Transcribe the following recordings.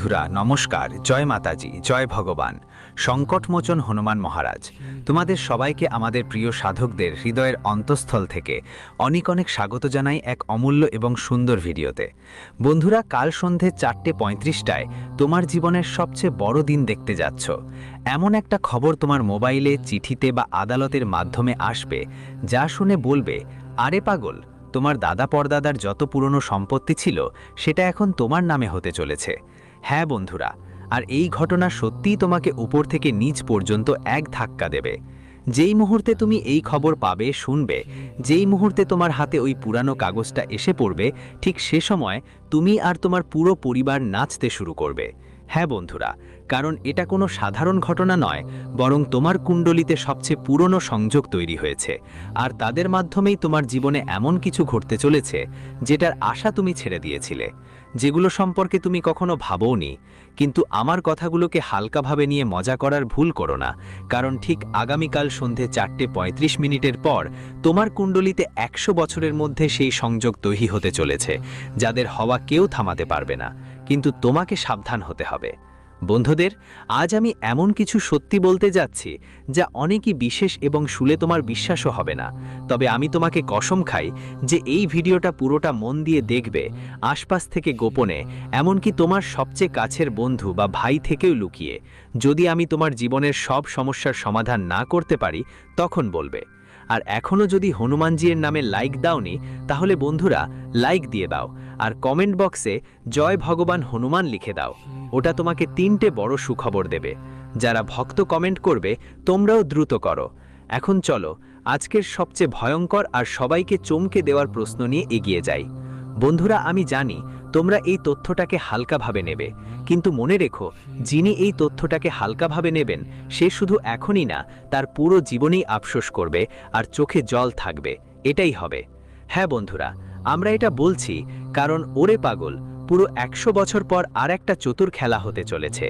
বন্ধুরা নমস্কার, জয় মাতাজি, জয় ভগবান। সংকটমোচন হনুমান মহারাজ, তোমাদের সবাইকে আমাদের প্রিয় সাধকদের হৃদয়ের অন্তঃস্থল থেকে অনেক অনেক স্বাগত জানাই এক অমূল্য এবং সুন্দর ভিডিওতে। বন্ধুরা, কাল সন্ধে 4:35টায় তোমার জীবনের সবচেয়ে বড় দিন দেখতে যাচ্ছ। এমন একটা খবর তোমার মোবাইলে, চিঠিতে বা আদালতের মাধ্যমে আসবে, যা শুনে বলবে, আরে পাগল, তোমার দাদা পরদাদার যত পুরনো সম্পত্তি ছিল সেটা এখন তোমার নামে হতে চলেছে। হ্যাঁ বন্ধুরা, আর এই ঘটনা সত্যিই তোমাকে উপর থেকে নিচ পর্যন্ত এক ধাক্কা দেবে। যেই মুহূর্তে তুমি এই খবর পাবে, শুনবে, যেই মুহূর্তে তোমার হাতে ওই পুরানো কাগজটা এসে পড়বে, ঠিক সে সময় তুমি আর তোমার পুরো পরিবার নাচতে শুরু করবে। হ্যাঁ বন্ধুরা, কারণ এটা কোনো সাধারণ ঘটনা নয়, বরং তোমার কুণ্ডলিতে সবচেয়ে পুরনো সংযোগ তৈরি হয়েছে, আর তাদের মাধ্যমেই তোমার জীবনে এমন কিছু ঘটতে চলেছে যেটার আশা তুমি ছেড়ে দিয়েছিলে, যেগুলো সম্পর্কে তুমি কখনো ভাবোনি। কিন্তু আমার কথাগুলোকে হালকাভাবে নিয়ে মজা করার ভুল করো না, কারণ ঠিক আগামীকাল সন্ধে 4:35 পর তোমার কুণ্ডলিতে 100 বছরের মধ্যে সেই সংযোগ তৈরি হতে চলেছে, যাদের হওয়া কেউ থামাতে পারবে না। কিন্তু তোমাকে সাবধান হতে হবে। বন্ধুদের, আজ আমি এমন কিছু সত্যি বলতে যাচ্ছি যা অনেকই বিশেষ এবং শুলে তোমার বিশ্বাসও হবে না। তবে আমি তোমাকে কসম খাই যে এই ভিডিওটা পুরোটা মন দিয়ে দেখবে, আশপাশ থেকে গোপনে, এমনকি তোমার সবচেয়ে কাছের বন্ধু বা ভাই থেকেও লুকিয়ে। যদি আমি তোমার জীবনের সব সমস্যার সমাধান না করতে পারি, তখন বলবে। আর এখনও যদি হনুমানজির নামে লাইক দাওনি, তাহলে বন্ধুরা লাইক দিয়ে দাও, আর কমেন্ট বক্সে জয় ভগবান হনুমান লিখে দাও। ওটা তোমাকে 3টে বড় সুখবর দেবে। যারা ভক্ত কমেন্ট করবে, তোমরাও দ্রুত করো। এখন চলো আজকের সবচেয়ে ভয়ঙ্কর আর সবাইকে চমকে দেওয়ার প্রশ্ন নিয়ে এগিয়ে যাই। বন্ধুরা, আমি জানি তোমরা এই তথ্যটাকে হালকাভাবে নেবে, কিন্তু মনে রেখো, যিনি এই তথ্যটাকে হালকাভাবে নেবেন সে শুধু এখনই না, তার পুরো জীবনেই আফসোস করবে আর চোখে জল থাকবে। এটাই হবে। হ্যাঁ বন্ধুরা, আমরা এটা বলছি কারণ ওরে পাগল, পুরো 100 বছর পর আর একটা চতুর খেলা হতে চলেছে,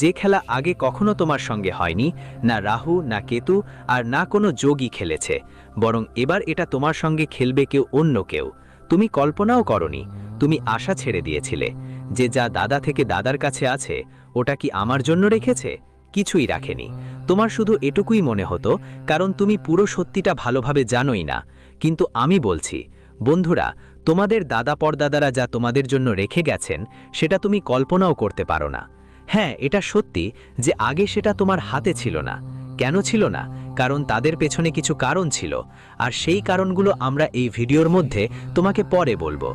যে খেলা আগে কখনো তোমার সঙ্গে হয়নি। না রাহু, না কেতু, আর না কোনো যোগী খেলেছে, বরং এবার এটা তোমার সঙ্গে খেলবে কেউ অন্য কেউ। তুমি কল্পনাও করনি। তুমি আশা ছেড়ে দিয়েছিলে যে যা দাদা থেকে দাদার কাছে আছে ওটা কি আমার জন্য রেখেছে? কিছুই রাখেনি। তোমার শুধু এটুকুই মনে হতো, কারণ তুমি পুরো সত্যিটা ভালোভাবে জানোই না। কিন্তু আমি বলছি বন্ধুরা, তোমাদের দাদা পরদাদারা যা তোমাদের জন্য রেখে গেছেন সেটা তুমি কল্পনাও করতে পারো না। হ্যাঁ, এটা সত্যি যে আগে সেটা তোমার হাতে ছিল না। কেন ছিল না? কারণ তাদের পেছনে কিছু কারণ ছিল, আর সেই কারণগুলো আমরা এই ভিডিওর মধ্যে তোমাকে পরে বলবো।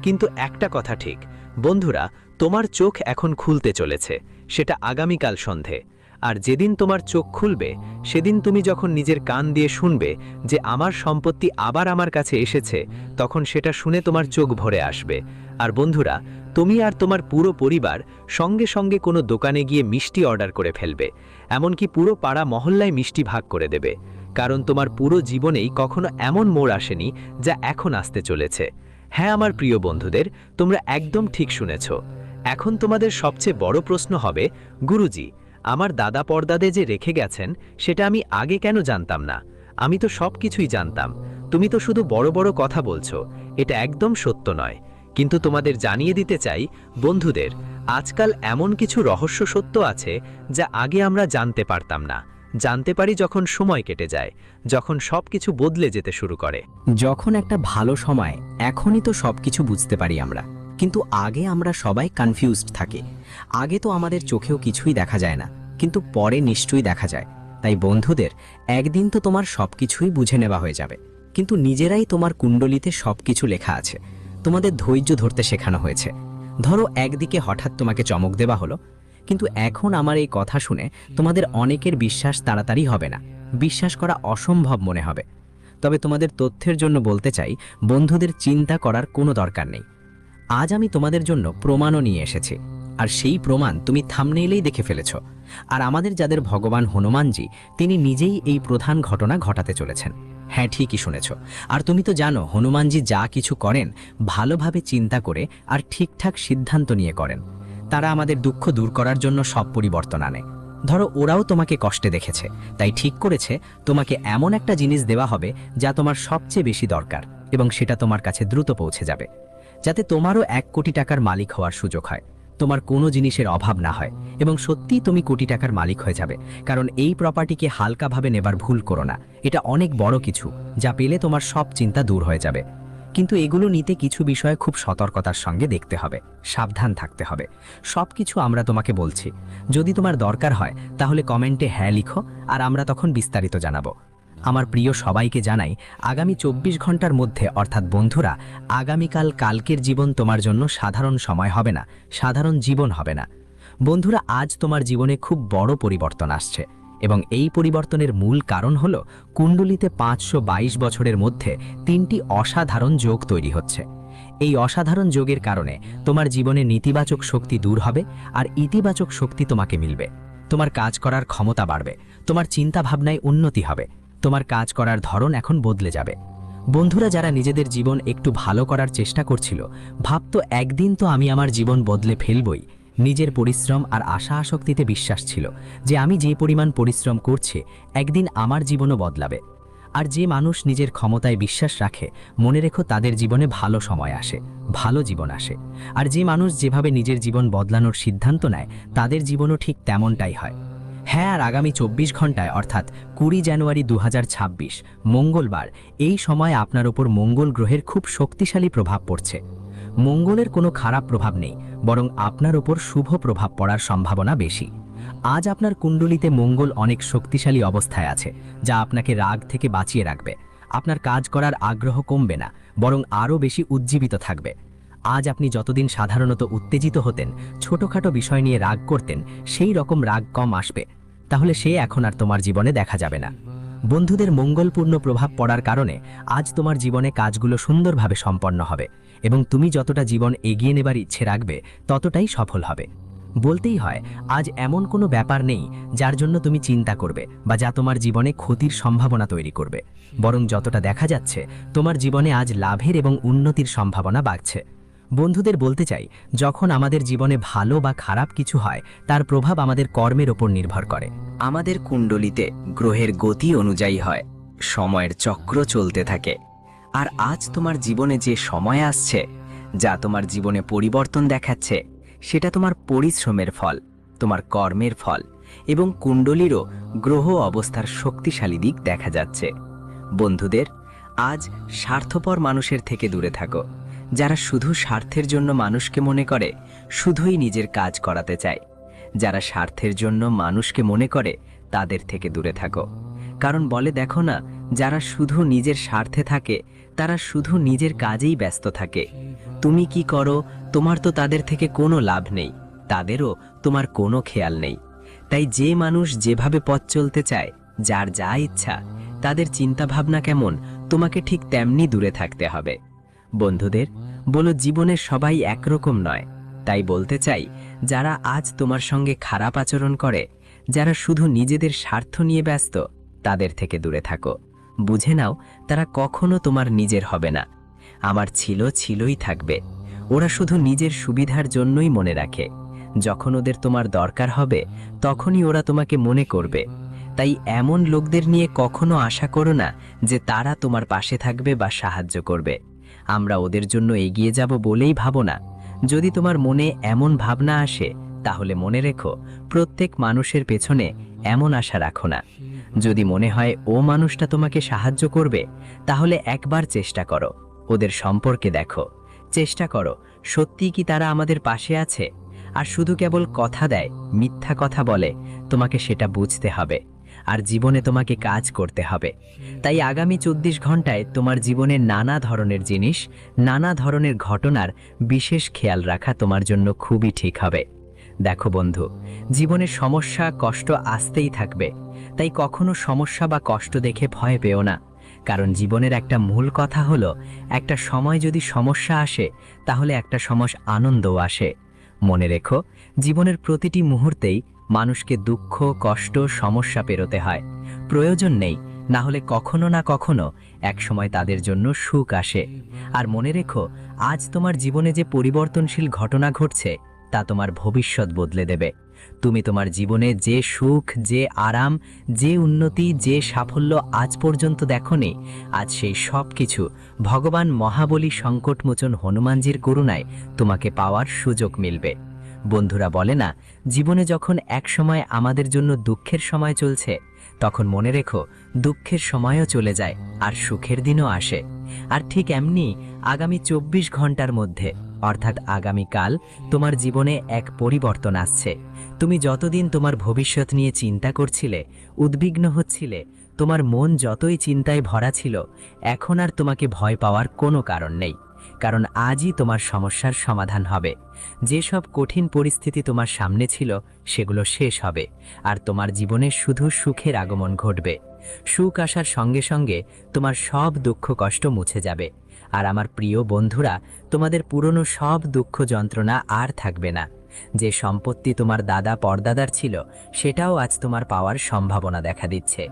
কিন্তু একটা কথা ঠিক বন্ধুরা, তোমার চোখ এখন খুলতে চলেছে, সেটা আগামীকাল সন্ধে। আর যেদিন তোমার চোখ খুলবে, সেদিন তুমি যখন নিজের কান দিয়ে শুনবে যে আমার সম্পত্তি আবার আমার কাছে এসেছে, তখন সেটা শুনে তোমার চোখ ভরে আসবে। আর বন্ধুরা, তুমি আর তোমার পুরো পরিবার সঙ্গে সঙ্গে কোনো দোকানে গিয়ে মিষ্টি অর্ডার করে ফেলবে, এমনকি পুরো পাড়া মহল্লায় মিষ্টি ভাগ করে দেবে। কারণ তোমার পুরো জীবনেই কখনো এমন মোড় আসেনি যা এখন আসতে চলেছে। হ্যাঁ আমার প্রিয় বন্ধুদের, তোমরা একদম ঠিক শুনেছ। এখন তোমাদের সবচেয়ে বড় প্রশ্ন হবে, গুরুজি, আমার দাদা পরদাদে যে রেখে গেছেন সেটা আমি আগে কেন জানতাম না? আমি তো সব কিছুই জানতাম। তুমি তো শুধু বড় বড় কথা বলছো, এটা একদম সত্য নয়। কিন্তু তোমাদের জানিয়ে দিতে চাই বন্ধুদের, আজকাল এমন কিছু রহস্য সত্য আছে যা আগে আমরা জানতে পারতাম না। জানতে পারি যখন সময় কেটে যায়, যখন সবকিছু বদলে যেতে শুরু করে। যখন একটা ভালো সময়, এখনই তো সবকিছু বুঝতে পারি আমরা, কিন্তু আগে আমরা সবাই কনফিউজড থাকি। আগে তো আমাদের চোখেও কিছুই দেখা যায় না, কিন্তু পরে নিশ্চয়ই দেখা যায়। তাই বন্ধুদের, একদিন তো তোমার সবকিছুই বুঝে নেওয়া হয়ে যাবে। কিন্তু নিজেরাই তোমার কুণ্ডলিতে সবকিছু লেখা আছে। তোমাদের ধৈর্য ধরতে শেখানো হয়েছে। ধরো একদিকে হঠাৎ তোমাকে চমক দেওয়া হলো, কিন্তু এখন আমার এই কথা শুনে তোমাদের অনেকের বিশ্বাস তাড়াতাড়ি হবে না, বিশ্বাস করা অসম্ভব মনে হবে। তবে তোমাদের তথ্যের জন্য বলতে চাই, বন্ধুদের চিন্তা করার কোনো দরকার নেই। আজ আমি তোমাদের জন্য প্রমাণও নিয়ে এসেছি, আর সেই প্রমাণ তুমি থাম্বনেইলেই দেখে ফেলেছ। আর আমাদের যাদের ভগবান হনুমানজি, তিনি নিজেই এই প্রধান ঘটনা ঘটাতে চলেছেন। হ্যাঁ, ঠিকই শুনেছ। আর তুমি তো জানো, হনুমানজি যা কিছু করেন ভালোভাবে চিন্তা করে আর ঠিকঠাক সিদ্ধান্ত নিয়ে করেন। তারা আমাদের দুঃখ দূর করার জন্য সব পরিবর্তন আনে। ধরো ওরাও তোমাকে কষ্টে দেখেছে, তাই ঠিক করেছে তোমাকে এমন একটা জিনিস দেওয়া হবে যা তোমার সবচেয়ে বেশি দরকার, এবং সেটা তোমার কাছে দ্রুত পৌঁছে যাবে, যাতে তোমারও 1 কোটি টাকার মালিক হওয়ার সুযোগ হয়। তোমার কোনো জিনিসের অভাব না হয় এবং সত্যিই তুমি কোটি টাকার মালিক হয়ে যাবে। কারণ এই প্রপার্টিকে হালকাভাবে নেবার ভুল করো না। এটা অনেক বড় কিছু, যা পেলে তোমার সব চিন্তা দূর হয়ে যাবে। কিন্তু এগুলো নিতে কিছু বিষয় খুব সতর্কতার সঙ্গে দেখতে হবে, সাবধান থাকতে হবে। সব কিছু আমরা তোমাকে বলছি। যদি তোমার দরকার হয় তাহলে কমেন্টে হ্যাঁ লিখো, আর আমরা তখন বিস্তারিত জানাবো। আমার প্রিয় সবাইকে জানাই, আগামী 24 ঘন্টার মধ্যে, অর্থাৎ বন্ধুরা, আগামীকাল কালকের জীবন তোমার জন্য সাধারণ সময় হবে না, সাধারণ জীবন হবে না। বন্ধুরা, আজ তোমার জীবনে খুব বড় পরিবর্তন আসছে, এবং এই পরিবর্তনের মূল কারণ হলো কুণ্ডলিতে 522 বছরের মধ্যে 3টি অসাধারণ যোগ তৈরি হচ্ছে। এই অসাধারণ যোগের কারণে তোমার জীবনে নেতিবাচক শক্তি দূর হবে আর ইতিবাচক শক্তি তোমাকে মিলবে। তোমার কাজ করার ক্ষমতা বাড়বে, তোমার চিন্তা ভাবনায় উন্নতি হবে, তোমার কাজ করার ধরন এখন বদলে যাবে। বন্ধুরা, যারা নিজেদের জীবন একটু ভালো করার চেষ্টা করছিল, ভাবতো একদিন তো আমি আমার জীবন বদলে ফেলবই, নিজের পরিশ্রম আর আশা আসক্তিতে বিশ্বাস ছিল যে আমি যে পরিমাণ পরিশ্রম করছি একদিন আমার জীবনও বদলাবে। আর যে মানুষ নিজের ক্ষমতায় বিশ্বাস রাখে, মনে রেখো তাদের জীবনে ভালো সময় আসে, ভালো জীবন আসে। আর যে মানুষ যেভাবে নিজের জীবন বদলানোর সিদ্ধান্ত নেয়, তাদের জীবনও ঠিক তেমনটাই হয়। হ্যাঁ, আর আগামী 24 ঘন্টায়, অর্থাৎ 20 জানুয়ারি 2026 মঙ্গলবার, এই সময় আপনার ওপর মঙ্গল গ্রহের খুব শক্তিশালী প্রভাব পড়ছে। মঙ্গলের কোনো খারাপ প্রভাব নেই, বরং আপনার ওপর শুভ প্রভাব পড়ার সম্ভাবনা বেশি। আজ আপনার কুণ্ডলিতে মঙ্গল অনেক শক্তিশালী অবস্থায় আছে, যা আপনাকে রাগ থেকে বাঁচিয়ে রাখবে। আপনার কাজ করার আগ্রহ কমবে না, বরং আরও বেশি উজ্জীবিত থাকবে। আজ আপনি যতদিন সাধারণত উত্তেজিত হতেন, ছোটখাটো বিষয় নিয়ে রাগ করতেন, সেই রকম রাগ কম আসবে। তাহলে সে এখন আর তোমার জীবনে দেখা যাবে না। বন্ধুদের মঙ্গলপূর্ণ প্রভাব পড়ার কারণে আজ তোমার জীবনে কাজগুলো সুন্দরভাবে সম্পন্ন হবে, এবং তুমি যতটা জীবন এগিয়ে নেবার ইচ্ছে রাখবে ততটাই সফল হবে। বলতেই হয়, আজ এমন কোনো ব্যাপার নেই যার জন্য তুমি চিন্তা করবে বা যা তোমার জীবনে ক্ষতির সম্ভাবনা তৈরি করবে, বরং যতটা দেখা যাচ্ছে তোমার জীবনে আজ লাভের এবং উন্নতির সম্ভাবনা বাড়ছে। বন্ধুদের বলতে চাই, যখন আমাদের জীবনে ভালো বা খারাপ কিছু হয়, তার প্রভাব আমাদের কর্মের ওপর নির্ভর করে। আমাদের কুণ্ডলিতে গ্রহের গতি অনুযায়ী হয়, সময়ের চক্র চলতে থাকে। আর আজ তোমার জীবনে যে সময় আসছে, যা তোমার জীবনে পরিবর্তন দেখাচ্ছে, সেটা তোমার পরিশ্রমের ফল, তোমার কর্মের ফল, এবং কুণ্ডলীরও গ্রহ অবস্থার শক্তিশালী দিক দেখা যাচ্ছে। বন্ধুদের, আজ স্বার্থপর মানুষের থেকে দূরে থাকো। যারা শুধু স্বার্থের জন্য মানুষকে মনে করে, শুধুই নিজের কাজ করাতে চায়। যারা স্বার্থের জন্য মানুষকে মনে করে, তাদের থেকে দূরে থাকো। কারণ বলে দেখো না, যারা শুধু নিজের স্বার্থে থাকে, তারা শুধু নিজের কাজেই ব্যস্ত থাকে। তুমি কি করো, তোমার তো তাদের থেকে কোনো লাভ নেই, তাদেরও তোমার কোনো খেয়াল নেই। তাই যে মানুষ যেভাবে পথ চলতে চায়, যার যা ইচ্ছা, তাদের চিন্তাভাবনা কেমন, তোমাকে ঠিক তেমনি দূরে থাকতে হবে। বন্ধুদের বলো, জীবনের সবাই একরকম নয়। তাই বলতে চাই, যারা আজ তোমার সঙ্গে খারাপ আচরণ করে, যারা শুধু নিজেদের স্বার্থ নিয়ে ব্যস্ত, তাদের থেকে দূরে থাকো। বুঝে নাও, তারা কখনো তোমার নিজের হবে না। আমার ছিলই থাকবে। ওরা শুধু নিজের সুবিধার জন্যই মনে রাখে। যখন ওদের তোমার দরকার হবে, তখনই ওরা তোমাকে মনে করবে। তাই এমন লোকদের নিয়ে কখনো আশা করো না যে তারা তোমার পাশে থাকবে বা সাহায্য করবে। আমরা ওদের জন্য এগিয়ে যাব বলেই ভাবো না। যদি তোমার মনে এমন ভাবনা আসে, তাহলে মনে রেখো, প্রত্যেক মানুষের পেছনে এমন আশা রাখো না। যদি মনে হয় ও মানুষটা তোমাকে সাহায্য করবে, তাহলে একবার চেষ্টা করো, ওদের সম্পর্কে দেখো। চেষ্টা করো, সত্যি কি তারা আমাদের পাশে আছে। আর শুধু কেবল কথা দেয়, মিথ্যা কথা বলে, তোমাকে সেটা বুঝতে হবে। আর জীবনে তোমাকে কাজ করতে হবে। তাই আগামী 24 ঘন্টায় তোমার জীবনে নানা ধরনের জিনিস, নানা ধরনের ঘটনার বিশেষ খেয়াল রাখা তোমার জন্য খুবই ঠিক হবে। দেখো বন্ধু, জীবনের সমস্যা, কষ্ট আসতেই থাকবে। তাই কখনো সমস্যা বা কষ্ট দেখে ভয় পেও না। কারণ জীবনের একটা মূল কথা হলো, একটা সময় যদি সমস্যা আসে, তাহলে একটা সময় আনন্দও আসে। মনে রেখো, জীবনের প্রতিটি মুহূর্তেই মানুষকে দুঃখ, কষ্ট, সমস্যা পেরোতে হয়। প্রয়োজন নেই, না হলে কখনো না কখনো একসময় তাদের জন্য সুখ আসে। আর মনে রেখো, আজ তোমার জীবনে যে পরিবর্তনশীল ঘটনা ঘটছে, তা তোমার ভবিষ্যৎ বদলে দেবে। তুমি তোমার জীবনে যে সুখ, যে আরাম, যে উন্নতি, যে সাফল্য আজ পর্যন্ত দেখোনি, আজ সেই সব কিছু ভগবান মহাবলী সংকটমোচন হনুমানজির করুণায় তোমাকে পাওয়ার সুযোগ মিলবে। বন্ধুরা বলে না, জীবনে যখন এক সময় আমাদের জন্য দুঃখের সময় চলছে, তখন মনে রেখো দুঃখের সময়ও চলে যায় আর সুখের দিনও আসে। আর ঠিক এমনি আগামী 24 ঘন্টার মধ্যে, অর্থাৎ আগামীকাল, তোমার জীবনে এক পরিবর্তন আসছে। তুমি যতদিন তোমার ভবিষ্যৎ নিয়ে চিন্তা করছিলে, উদ্বিগ্ন হচ্ছিলে, তোমার মন যতই চিন্তায় ভরা ছিল, এখন আর তোমাকে ভয় পাওয়ার কোনো কারণ নেই। কারণ আজই তোমার সমস্যার সমাধান হবে। যেসব কঠিন পরিস্থিতি তোমার সামনে ছিল, সেগুলো শেষ হবে, আর তোমার জীবনে শুধু সুখের আগমন ঘটবে। সুখ আসার সঙ্গে সঙ্গে তোমার সব দুঃখ কষ্ট মুছে যাবে। আর আমার প্রিয় বন্ধুরা, তোমাদের পুরনো সব দুঃখ যন্ত্রণা আর থাকবে না। যে সম্পত্তি তোমার দাদা পরদাদার ছিল, সেটাও আজ তোমার পাওয়ার সম্ভাবনা দেখা দিচ্ছে।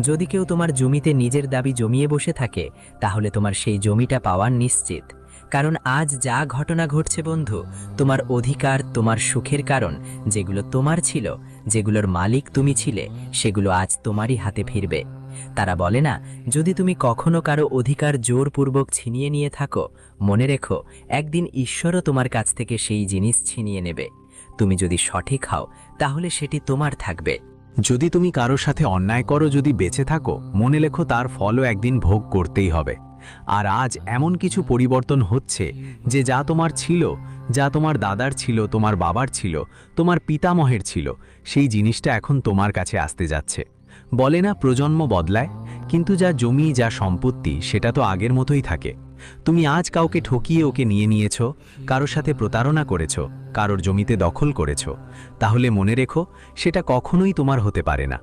যদি কেউ তোমার জমিতে নিজের দাবি জমিয়ে বসে থাকে, তাহলে তোমার সেই জমিটা পাওয়া নিশ্চিত। কারণ আজ যা ঘটনা ঘটছে বন্ধু, তোমার অধিকার, তোমার সুখের কারণ, যেগুলো তোমার ছিল, যেগুলোর মালিক তুমি ছিলে, সেগুলো আজ তোমারই হাতে ফিরবে। তারা বলে না, যদি তুমি কখনো কারো অধিকার জোরপূর্বক ছিনিয়ে নিয়ে থাকো, মনে রেখো একদিন ঈশ্বরও তোমার কাছ থেকে সেই জিনিস ছিনিয়ে নেবে। তুমি যদি সঠিক হও, তাহলে সেটি তোমার থাকবে। যদি তুমি কারোর সাথে অন্যায় করো, যদি বেঁচে থাকো, মনে লেখো তার ফলও একদিন ভোগ করতেই হবে। আর আজ এমন কিছু পরিবর্তন হচ্ছে যে যা তোমার ছিল, যা তোমার দাদার ছিল, তোমার বাবার ছিল, তোমার পিতামহের ছিল, সেই জিনিসটা এখন তোমার কাছে আসতে যাচ্ছে। বলে না, প্রজন্ম বদলায়, কিন্তু যা জমি, যা সম্পত্তি, সেটা তো আগের মতোই থাকে। তুমি আজ কাউকে ঠকিয়ে ওকে নিয়ে নিয়েছো, কারোর সাথে প্রতারণা করেছো, কারোর জমিতে দখল করেছো, তাহলে মনে রেখো সেটা কখনোই তোমার হতে পারে না।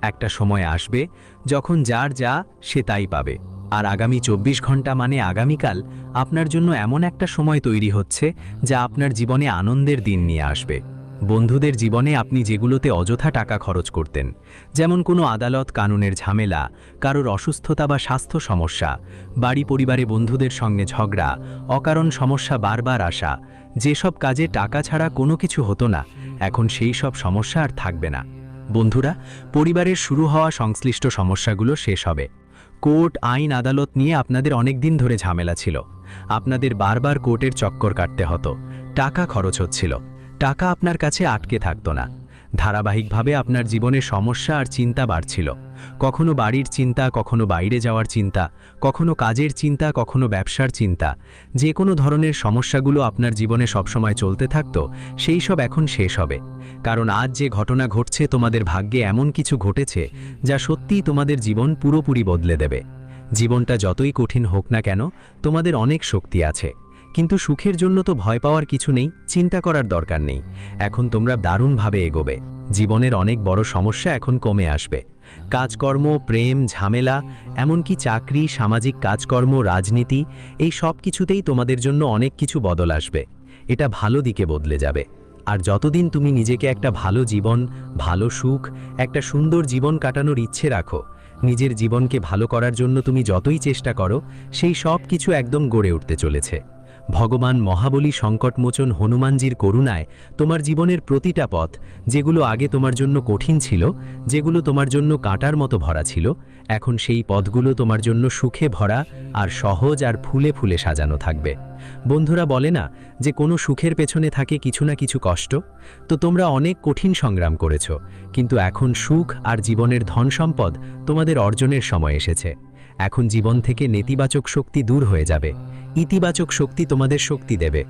একটা সময় আসবে যখন যার যা সে তাই পাবে। আর আগামী 24 ঘন্টা মানে আগামীকাল আপনার জন্য এমন একটা সময় তৈরি হচ্ছে যা আপনার জীবনে আনন্দের দিন নিয়ে আসবে। বন্ধুদের জীবনে আপনি যেগুলোতে অযথা টাকা খরচ করতেন, যেমন কোনো আদালত কানুনের ঝামেলা, কারোর অসুস্থতা বা স্বাস্থ্য সমস্যা, বাড়ি পরিবারে বন্ধুদের সঙ্গে ঝগড়া, অকারণ সমস্যা বারবার আসা, যেসব কাজে টাকা ছাড়া কোনো কিছু হতো না, এখন সেই সব সমস্যা আর থাকবে না। বন্ধুরা, পরিবারের শুরু হওয়া সংশ্লিষ্ট সমস্যাগুলো শেষ হবে। কোর্ট, আইন, আদালত নিয়ে আপনাদের অনেক দিন ধরে ঝামেলা ছিল। আপনাদের বারবার কোর্টের চক্কর কাটতে হতো, টাকা খরচ হচ্ছিল, টাকা আপনার কাছে আটকে থাকতো না। ধারাবাহিকভাবে আপনার জীবনে সমস্যা আর চিন্তা বাড়ছিল। কখনো বাড়ির চিন্তা, কখনো বাইরে যাওয়ার চিন্তা, কখনো কাজের চিন্তা, কখনো ব্যবসার চিন্তা। যে কোনো ধরনের সমস্যাগুলো আপনার জীবনে সবসময় চলতে থাকতো, সেই সব এখন শেষ হবে। কারণ আজ যে ঘটনা ঘটছে, তোমাদের ভাগ্যে এমন কিছু ঘটেছে যা সত্যিই তোমাদের জীবন পুরোপুরি বদলে দেবে। জীবনটা যতই কঠিন হোক না কেন, তোমাদের অনেক শক্তি আছে। কিন্তু সুখের জন্য তো ভয় পাওয়ার কিছু নেই, চিন্তা করার দরকার নেই। এখন তোমরা দারুণভাবে এগোবে। জীবনের অনেক বড় সমস্যা এখন কমে আসবে। কাজকর্ম, প্রেম, ঝামেলা, এমনকি চাকরি, সামাজিক কাজকর্ম, রাজনীতি, এই সব কিছুতেই তোমাদের জন্য অনেক কিছু বদল আসবে। এটা ভালো দিকে বদলে যাবে। আর যতদিন তুমি নিজেকে একটা ভালো জীবন, ভালো সুখ, একটা সুন্দর জীবন কাটানোর ইচ্ছে রাখো, নিজের জীবনকে ভালো করার জন্য তুমি যতই চেষ্টা করো, সেই সব কিছু একদম গড়ে উঠতে চলেছে। ভগবান মহাবলী সংকটমোচন হনুমানজির করুণায় তোমার জীবনের প্রতিটা পথ, যেগুলো আগে তোমার জন্য কঠিন ছিল, যেগুলো তোমার জন্য কাঁটার মতো ভরা ছিল, এখন সেই পথগুলো তোমার জন্য সুখে ভরা আর সহজ আর ফুলে ফুলে সাজানো থাকবে। বন্ধুরা বলে না যে কোনো সুখের পেছনে থাকে কিছু না কিছু কষ্ট। তো তোমরা অনেক কঠিন সংগ্রাম করেছো, কিন্তু এখন সুখ আর জীবনের ধন সম্পদ তোমাদের অর্জনের সময় এসেছে। এখন জীবন থেকে নেতিবাচক শক্তি দূর হয়ে যাবে, ইতিবাচক শক্তি তোমাদের শক্তি দেবে।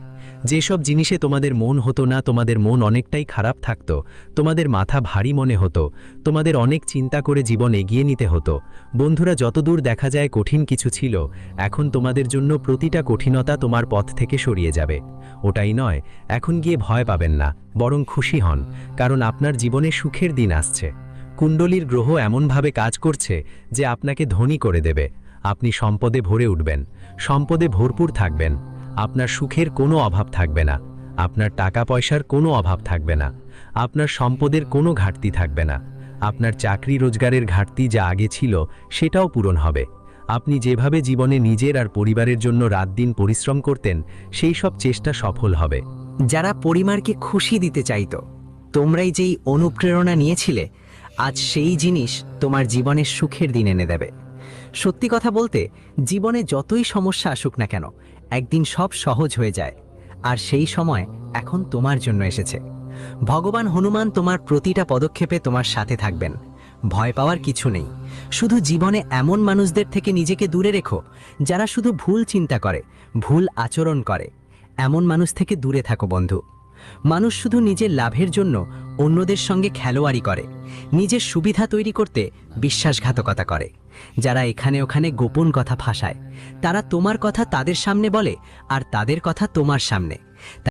যেসব জিনিসে তোমাদের মন হতো না, তোমাদের মন অনেকটাই খারাপ থাকতো, তোমাদের মাথা ভারী মনে হতো, তোমাদের অনেক চিন্তা করে জীবন এগিয়ে নিতে হতো, বন্ধুরা যতদূর দেখা যায় কঠিন কিছু ছিল, এখন তোমাদের জন্য প্রতিটা কঠিনতা তোমার পথ থেকে সরিয়ে যাবে। ওটাই নয়, এখন গিয়ে ভয় পাবেন না, বরং খুশি হন, কারণ আপনার জীবনে সুখের দিন আসছে। কুণ্ডলীর গ্রহ এমনভাবে কাজ করছে যে আপনাকে ধনী করে দেবে। আপনি সম্পদে ভরে উঠবেন, সম্পদে ভরপুর থাকবেন, আপনার সুখের কোনো অভাব থাকবে না, আপনার টাকা পয়সার কোনো অভাব থাকবে না, আপনার সম্পদের কোনো ঘাটতি থাকবে না। আপনার চাকরি রোজগারের ঘাটতি যা আগে ছিল, সেটাও পূরণ হবে। আপনি যেভাবে জীবনে নিজের আর পরিবারের জন্য রাত দিন পরিশ্রম করতেন, সেই সব চেষ্টা সফল হবে। যারা পরিবারকে খুশি দিতে চাইতো, তোমরাই যেই অনুপ্রেরণা নিয়েছিলে, আজ সেই জিনিস তোমার জীবনের সুখের দিন এনে দেবে। সত্যি কথা বলতে, জীবনে যতই সমস্যা আসুক না কেন, একদিন সব সহজ হয়ে যায়। আর সেই সময় এখন তোমার জন্য এসেছে। ভগবান হনুমান তোমার প্রতিটা পদক্ষেপে তোমার সাথে থাকবেন। ভয় পাওয়ার কিছু নেই। শুধু জীবনে এমন মানুষদের থেকে নিজেকে দূরে রেখো যারা শুধু ভুল চিন্তা করে, ভুল আচরণ করে। এমন মানুষ থেকে দূরে থাকো বন্ধু। মানুষ শুধু নিজের লাভের জন্য অন্যদের সঙ্গে খেলোয়াড়ি করে, নিজের সুবিধা তৈরি করতে বিশ্বাসঘাতকতা করে। যারা এখানে ওখানে গোপন কথা ফাঁসায়, তারা তোমার কথা তাদের সামনে বলে আর তাদের কথা তোমার সামনে।